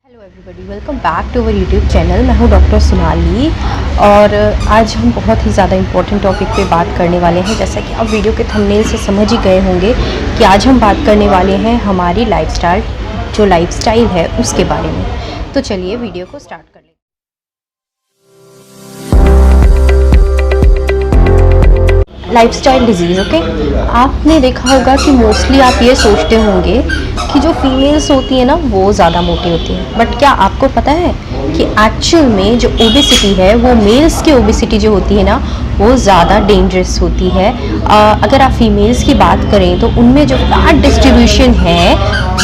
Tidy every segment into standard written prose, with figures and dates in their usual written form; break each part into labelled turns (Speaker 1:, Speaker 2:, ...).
Speaker 1: Hello everybody, welcome back to our YouTube channel. मैं हूं doctor Sonali और आज हम बहुत ही ज़्यादा इम्पोर्टेंट टॉपिक पे बात करने वाले हैं। जैसा कि आप वीडियो के थंबनेल से समझ ही गए होंगे कि आज हम बात करने वाले हैं हमारी लाइफस्टाइल है उसके बारे में। तो चलिए वीडियो को स्टार्ट कर लेते हैं। Lifestyle disease, okay. आपने देखा होगा कि मोस्टली आप ये सोचते होंगे कि जो फीमेल्स होती हैं ना वो ज़्यादा मोटी होती हैं, बट क्या आपको पता है कि एक्चुअल में जो ओबेसिटी है वो मेल्स की ओबेसिटी जो होती है ना वो ज़्यादा डेंजरस होती है। अगर आप फीमेल्स की बात करें तो उनमें जो फैट डिस्ट्रीब्यूशन है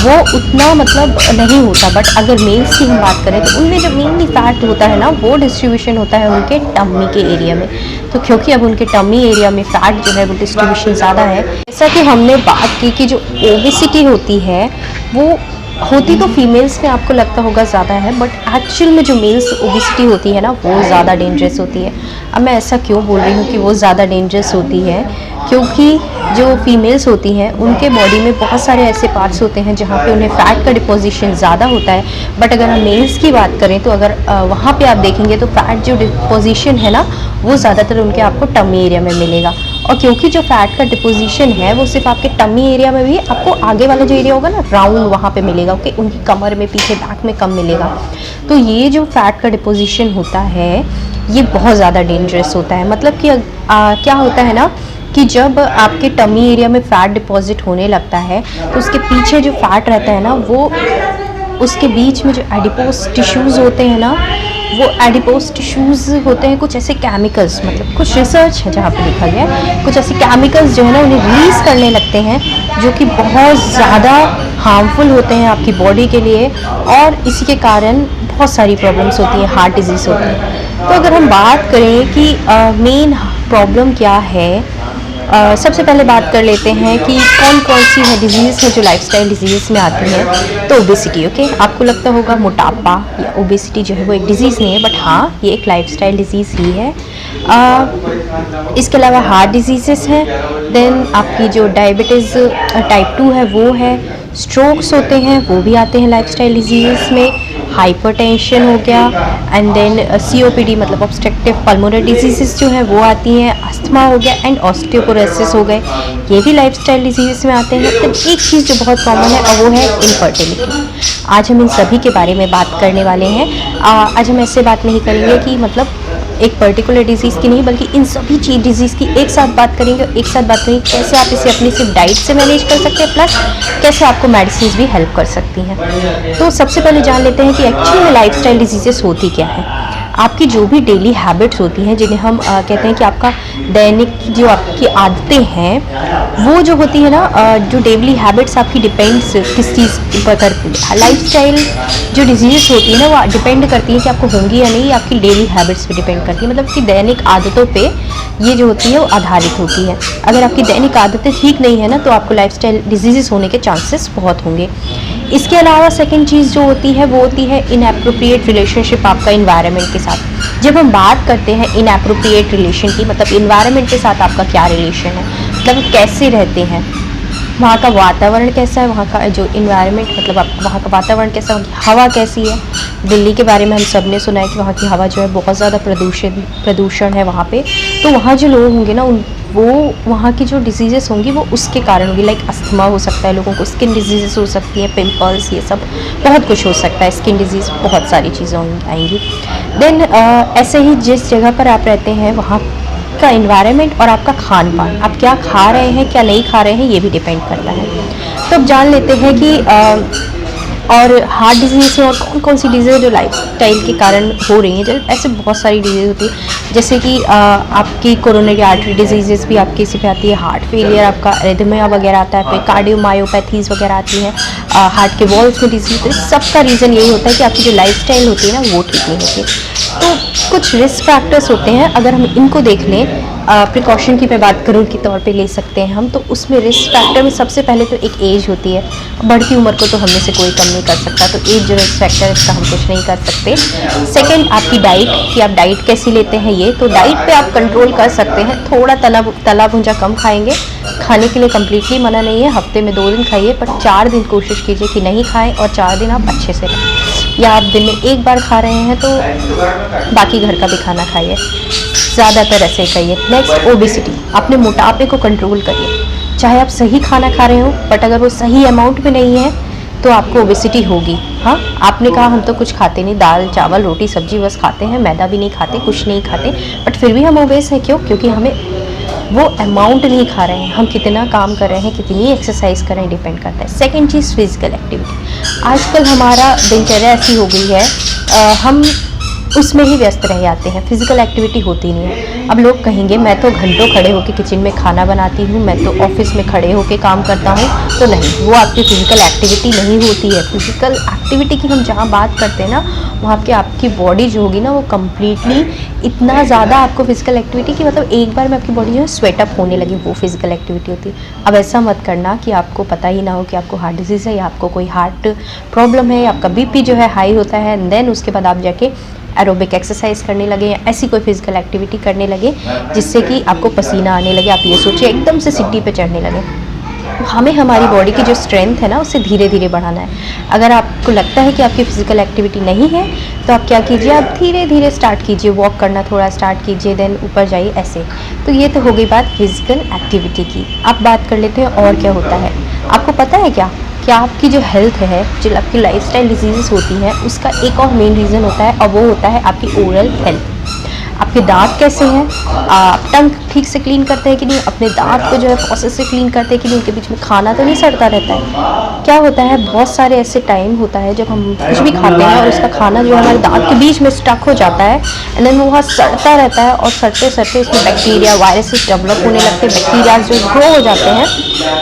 Speaker 1: वो उतना नहीं होता, बट अगर मेल्स की हम बात करें तो उनमें जो मेनली फैट होता है ना वो डिस्ट्रीब्यूशन होता है उनके टम्मी के एरिया में। तो क्योंकि अब उनके टम्मी एरिया में फ़ैट जो है वो डिस्ट्रीब्यूशन ज़्यादा है, जैसा कि हमने बात की कि जो ओबेसिटी होती है वो होती तो फीमेल्स में आपको लगता होगा ज़्यादा है, बट एक्चुअल में जो मेल्स ओबेसिटी होती है ना वो ज़्यादा डेंजरस होती है। अब मैं ऐसा क्यों बोल रही हूँ कि वो ज़्यादा डेंजरस होती है, क्योंकि जो फीमेल्स होती हैं उनके बॉडी में बहुत सारे ऐसे पार्ट्स होते हैं जहाँ पे उन्हें फ़ैट का डिपोजिशन ज़्यादा होता है। बट अगर हम मेल्स की बात करें तो अगर वहाँ पे आप देखेंगे तो फ़ैट जो डिपोजिशन है ना वो ज़्यादातर उनके आपको टम्मी एरिया में मिलेगा। और क्योंकि जो फैट का डिपोजिशन है वो सिर्फ आपके टम्मी एरिया में भी, आपको आगे वाला जो एरिया होगा ना राउंड वहाँ पे मिलेगा, ओके। उनकी कमर में, पीछे बैक में कम मिलेगा। तो ये जो फैट का डिपोजिशन होता है ये बहुत ज़्यादा डेंजरस होता है। मतलब कि क्या होता है ना कि जब आपके टम्मी एरिया में फ़ैट डिपॉजिट होने लगता है तो उसके पीछे जो फैट रहता है ना वो उसके बीच में जो एडिपोज टिश्यूज़ होते हैं ना वो एडिपोज टिश्यूज़ होते हैं कुछ ऐसे केमिकल्स, मतलब कुछ रिसर्च है जहाँ पे लिखा गया है कुछ ऐसे केमिकल्स जो है ना उन्हें रिलीज़ करने लगते हैं जो कि बहुत ज़्यादा हार्मफुल होते हैं आपकी बॉडी के लिए, और इसी के कारण बहुत सारी प्रॉब्लम्स होती हैं, हार्ट डिजीज़ होती है। तो अगर हम बात करें कि मेन प्रॉब्लम क्या है, सबसे पहले बात कर लेते हैं कि कौन कौन सी है डिजीज़ है जो लाइफस्टाइल डिजीज़ में आती है। तो ओबेसिटी, ओके। आपको लगता होगा मोटापा या ओबेसिटी जो है वो एक डिज़ीज़ नहीं है, बट हाँ ये एक लाइफस्टाइल डिजीज़ ही है। इसके अलावा हार्ट डिजीज़ेस हैं, देन आपकी जो डायबिटीज़ टाइप 2 है वो है, स्ट्रोक्स होते हैं वो भी आते हैं लाइफस्टाइल डिजीज़ में, हाइपरटेंशन हो गया, एंड देन COPD मतलब ऑब्स्ट्रक्टिव पल्मोनरी डिजीज़ेस जो है वो आती हैं, अस्थमा हो गया एंड ऑस्टियोपोरोसिस हो गए, ये भी लाइफस्टाइल डिजीज़ में आते हैं। तो एक चीज़ जो बहुत कॉमन है और वो है इनफर्टिलिटी। आज हम इन सभी के बारे में बात करने वाले हैं। आज हम ऐसे बात नहीं करेंगे कि मतलब एक पर्टिकुलर डिजीज़ की नहीं, बल्कि इन सभी डिजीज़ की एक साथ बात करेंगे। कैसे आप इसे अपनी सिर्फ डाइट से मैनेज कर सकते हैं, प्लस कैसे आपको मेडिसिन भी हेल्प कर सकती हैं। तो सबसे पहले जान लेते हैं कि एक्चुअली में लाइफस्टाइल डिजीज़ेस होती क्या है। आपकी जो भी डेली हैबिट्स होती हैं जिन्हें हम कहते हैं कि आपका दैनिक जो आपकी आदतें हैं वो जो होती है ना, जो डेली हैबिट्स आपकी डिपेंड्स किस चीज़ पर करती है। लाइफस्टाइल जो डिजीज़ होती है ना वो डिपेंड करती है कि आपको होंगी या नहीं, आपकी डेली हैबिट्स पे डिपेंड करती है, मतलब कि दैनिक आदतों पे ये जो होती है वो आधारित होती है। अगर आपकी दैनिक आदतें ठीक नहीं है ना तो आपको लाइफस्टाइल डिजीज़ होने के चांसेस बहुत होंगे। इसके अलावा सेकंड चीज़ जो होती है वो होती है इनएप्रोप्रिएट रिलेशनशिप आपका इन्वायरमेंट के साथ। जब हम बात करते हैं इनएप्रोप्रिएट रिलेशन की, मतलब इन्वायरमेंट के साथ आपका क्या रिलेशन है, मतलब कैसे रहते हैं, वहाँ का वातावरण कैसा है, वहाँ का जो इन्वायरमेंट मतलब आप वहाँ का वातावरण कैसा, वहाँ की हवा कैसी है। दिल्ली के बारे में हम सब ने सुना है कि वहाँ की हवा जो है बहुत ज़्यादा प्रदूषण है वहाँ पे। तो वहाँ जो लोग होंगे ना वो वहाँ की जो डिजीज़ेस होंगी वो उसके कारण होंगी, लाइक अस्थमा हो सकता है लोगों को, स्किन डिजीज़ेस हो सकती हैं, पिंपल्स, ये सब बहुत कुछ हो सकता है, स्किन डिजीज़ बहुत सारी चीज़ें आएंगी। देन ऐसे ही जिस जगह पर आप रहते हैं वहाँ का इन्वायरमेंट और आपका खान पान, आप क्या खा रहे हैं क्या नहीं खा रहे हैं ये भी डिपेंड करता है। तो अब जान लेते हैं कि और हार्ट डिजीज़ में और कौन कौन सी डिजीज़ जो लाइफस्टाइल के कारण हो रही हैं। जब ऐसे बहुत सारी डिजीज़ होती है, जैसे कि आपकी कोरोनरी आर्टरी डिजीज़ भी आपकी इसी पे आती है, हार्ट फेलियर, आपका एरिथमिया वगैरह आता है, फिर कार्डियोमायोपैथीज़ वगैरह आती हैं, हार्ट के वॉल्स में डिजीज़। तो सबका रीज़न यही होता है कि आपकी जो लाइफस्टाइल होती है ना वो ठीक नहीं होती। तो कुछ रिस्क फैक्टर्स होते हैं, अगर हम इनको देख लें, प्रिकॉशन की मैं बात करूँ के तौर पे ले सकते हैं हम, तो उसमें रिस्क फैक्टर में सबसे पहले तो एक एज होती है। बढ़ती उम्र को तो हम में से कोई कम नहीं कर सकता, तो एज जो रिस्क फैक्टर है इसका हम कुछ नहीं कर सकते। सेकंड, आपकी डाइट, कि आप डाइट कैसी लेते हैं ये, तो डाइट पे आप कंट्रोल कर सकते हैं। थोड़ा तला भुंजा कम खाएंगे, खाने के लिए कम्प्लीटली मना नहीं है, हफ्ते में 2 दिन खाइए, पर 4 दिन कोशिश कीजिए कि नहीं खाएँ और 4 दिन आप अच्छे से रहें। या आप दिन में एक बार खा रहे हैं तो बाकी घर का भी खाना खाइए, ज़्यादातर ऐसे ही खाइए। Next, obesity. अपने मोटापे को कंट्रोल करिए। चाहे आप सही खाना खा रहे हो बट अगर वो सही अमाउंट में नहीं है तो आपको ओबेसिटी होगी। हाँ, आपने कहा हम तो कुछ खाते नहीं, दाल चावल रोटी सब्जी बस खाते हैं, मैदा भी नहीं खाते, कुछ नहीं खाते, बट फिर भी हम ओबेस हैं। क्यों? क्योंकि हमें वो अमाउंट नहीं खा रहे हैं, हम कितना काम कर रहे हैं, कितनी एक्सरसाइज कर रहे हैं, डिपेंड करता है। सेकंड चीज़, फिजिकल एक्टिविटी। आजकल हमारा दिनचर्या ऐसी हो गई है, हम उसमें ही व्यस्त रह जाते हैं, फिजिकल एक्टिविटी होती नहीं है। अब लोग कहेंगे मैं तो घंटों खड़े होकर किचन में खाना बनाती हूँ, मैं तो ऑफिस में खड़े होकर काम करता हूँ, तो नहीं, वो आपकी फिजिकल एक्टिविटी नहीं होती है। फिजिकल एक्टिविटी की हम जहाँ बात करते हैं ना, वहाँ पे आपकी बॉडी जो होगी ना वो कम्प्लीटली इतना ज़्यादा आपको फिजिकल एक्टिविटी की, मतलब एक बार में आपकी बॉडी जो है स्वेटअप होने लगे, वो फिजिकल एक्टिविटी होती है। अब ऐसा मत करना कि आपको पता ही ना हो कि आपको हार्ट डिजीज़ है या आपको कोई हार्ट प्रॉब्लम है या आपका बीपी जो है हाई होता है, एंड देन उसके बाद आप जाके एरोबिक एक्सरसाइज करने लगे या ऐसी कोई फिजिकल एक्टिविटी करने लगे जिससे कि आपको पसीना आने लगे, आप ये सोचिए एकदम से सीढ़ी पे चढ़ने लगे। हमें हमारी बॉडी की जो स्ट्रेंथ है ना उसे धीरे धीरे बढ़ाना है। अगर आपको लगता है कि आपकी फिजिकल एक्टिविटी नहीं है तो आप क्या कीजिए, आप धीरे धीरे स्टार्ट कीजिए, वॉक करना थोड़ा स्टार्ट कीजिए, देन ऊपर जाइए, ऐसे। तो ये तो हो गई बात फिजिकल एक्टिविटी की। अब बात कर लेते हैं और क्या होता है। आपको पता है क्या आपकी जो हेल्थ है, जो आपकी लाइफस्टाइल डिजीज़ होती हैं, उसका एक और मेन रीज़न होता है और वो होता है आपकी ओरल हेल्थ। आपके दांत कैसे हैं, आप टंग ठीक से क्लीन करते हैं कि नहीं, अपने दांत को जो है प्रोसेस से क्लीन करते हैं कि नहीं, उनके बीच में खाना तो नहीं सड़ता रहता है। क्या होता है, बहुत सारे ऐसे टाइम होता है जब हम कुछ भी खाते हैं और उसका खाना जो है हमारे दांत के बीच में स्टक हो जाता है, एंड देन वो वहाँ सड़ता रहता है और सड़ते सड़ते इसमें बैक्टीरिया वायरसेस डेवलप होने लगते हैं, बैक्टीरिया जो ग्रो हो जाते हैं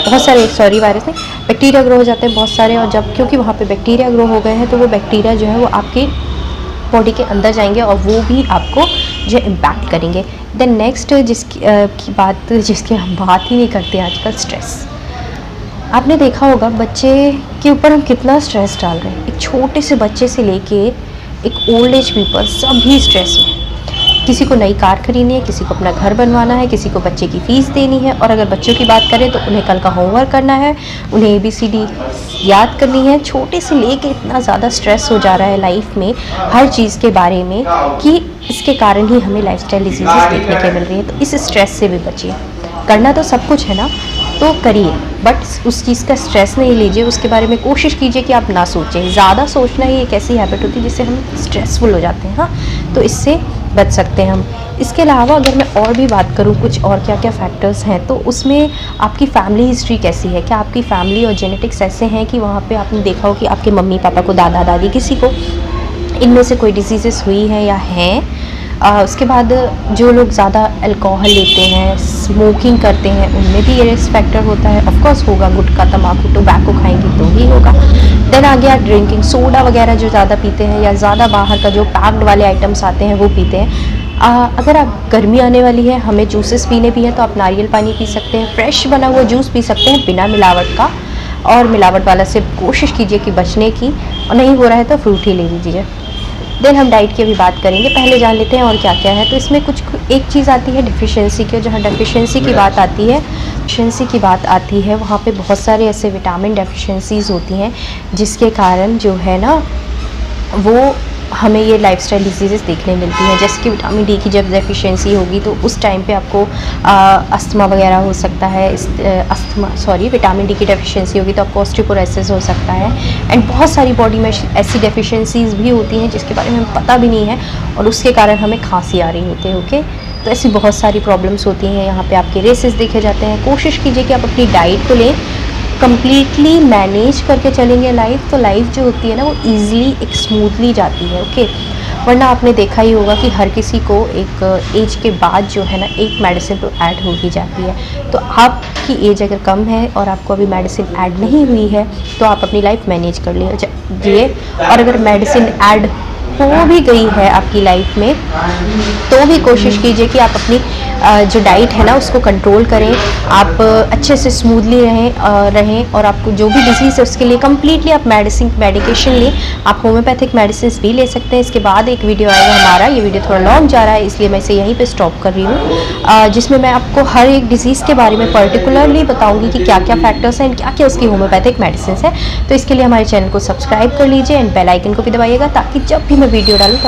Speaker 1: बहुत सारे, वायरस नहीं, बैक्टीरिया ग्रो हो जाते हैं बहुत सारे, और जब क्योंकि वहाँ पर बैक्टीरिया ग्रो हो गए हैं तो वो बैक्टीरिया जो है वो आपकी बॉडी के अंदर जाएंगे और वो भी आपको जो इम्पैक्ट करेंगे। देन नेक्स्ट जिसकी हम बात ही नहीं करते आजकल, स्ट्रेस। आपने देखा होगा बच्चे के ऊपर हम कितना स्ट्रेस डाल रहे हैं। एक छोटे से बच्चे से लेके एक ओल्ड एज पीपल सभी स्ट्रेस में। किसी को नई कार खरीदनी है, किसी को अपना घर बनवाना है, किसी को बच्चे की फ़ीस देनी है, और अगर बच्चों की बात करें तो उन्हें कल का होमवर्क करना है, उन्हें ABCD याद करनी है। छोटे से लेके इतना ज़्यादा स्ट्रेस हो जा रहा है लाइफ में हर चीज़ के बारे में कि इसके कारण ही हमें लाइफस्टाइल डिजीज़ देखने के मिल रही है। तो इस स्ट्रेस से भी बचिए। करना तो सब कुछ है ना, तो करिए, बट उस चीज़ का स्ट्रेस नहीं लीजिए, उसके बारे में कोशिश कीजिए कि आप ना सोचें। ज़्यादा सोचना ही एक ऐसी हैबिट होती है जिससे हम स्ट्रेसफुल हो जाते हैं। हाँ, तो इससे बच सकते हैं हम। इसके अलावा अगर मैं और भी बात करूँ कुछ और क्या क्या फैक्टर्स हैं, तो उसमें आपकी फैमिली हिस्ट्री कैसी है। क्या आपकी फैमिली और जेनेटिक्स ऐसे हैं कि वहाँ पे आपने देखा हो कि आपके मम्मी पापा को, दादा दादी, किसी को इनमें से कोई डिजीज़ेस हुई हैं या हैं। उसके बाद जो लोग ज़्यादा अल्कोहल लेते हैं, स्मोकिंग करते हैं, उनमें भी ये रिस्क फैक्टर होता है। ऑफ कोर्स होगा, गुटखा तंबाकू टोबैको खाएंगे तो ही होगा। देन आ गया ड्रिंकिंग, सोडा वगैरह जो ज़्यादा पीते हैं या ज़्यादा बाहर का जो पैक्ड वाले आइटम्स आते हैं वो पीते हैं। अगर आप गर्मी आने वाली है, हमें जूसेस पीने भी हैं, तो आप नारियल पानी पी सकते हैं, फ्रेश बना हुआ जूस पी सकते हैं बिना मिलावट का, और मिलावट वाला से कोशिश कीजिए कि बचने की, और नहीं हो रहा है तो फ्रूट ही ले लीजिए। देन हम डाइट की भी बात करेंगे, पहले जान लेते हैं और क्या क्या है। तो इसमें कुछ एक चीज़ आती है डिफिशिएंसी की, जहाँ डिफिशिएंसी की बात आती है वहाँ पे बहुत सारे ऐसे विटामिन डेफिशिएंसीज़ होती हैं जिसके कारण जो है ना वो हमें ये लाइफस्टाइल डिजीज़ेस देखने मिलती हैं। जैसे कि विटामिन डी की जब डेफिशिएंसी होगी तो उस टाइम पे आपको अस्थमा वगैरह हो सकता है, विटामिन डी की डेफिशिएंसी होगी तो आपको ऑस्टियोपोरोसिस हो सकता है, एंड बहुत सारी बॉडी में ऐसी डेफिशिएंसीज़ भी होती हैं जिसके बारे में हमें पता भी नहीं है और उसके कारण हमें खांसी आ रही होती है। ओके, तो ऐसी बहुत सारी प्रॉब्लम्स होती हैं। यहाँ पे आपके रेसेस देखे जाते हैं। कोशिश कीजिए कि आप अपनी डाइट को लें, कम्प्लीटली मैनेज करके चलेंगे लाइफ, तो लाइफ जो होती है ना वो ईज़िली एक स्मूथली जाती है। ओके, वरना आपने देखा ही होगा कि हर किसी को एक एज के बाद जो है ना एक मेडिसिन तो ऐड हो ही जाती है। तो आपकी एज अगर कम है और आपको अभी मेडिसिन ऐड नहीं हुई है तो आप अपनी लाइफ मैनेज कर लीजिए, और अगर मेडिसिन ऐड हो भी गई है आपकी लाइफ में तो भी कोशिश कीजिए कि आप अपनी जो डाइट है ना उसको कंट्रोल करें, आप अच्छे से स्मूथली रहें और आपको जो भी डिजीज़ है उसके लिए कम्प्लीटली आप मेडिकेशन लें। आप होम्योपैथिक मेडिसिन भी ले सकते हैं। इसके बाद एक वीडियो आएगा हमारा, ये वीडियो थोड़ा लॉन्ग जा रहा है इसलिए मैं इसे यहीं पे स्टॉप कर रही हूँ, जिसमें मैं आपको हर एक डिजीज़ के बारे में पर्टिकुलरली बताऊँगी कि क्या क्या फैक्टर्स हैं एंड क्या क्या उसकी होम्योपैथिक मेडिसिन है। तो इसके लिए हमारे चैनल को सब्सक्राइब कर लीजिए एंड बेल आइकन को भी दबाइएगा ताकि जब भी मैं वीडियो डालूँ तो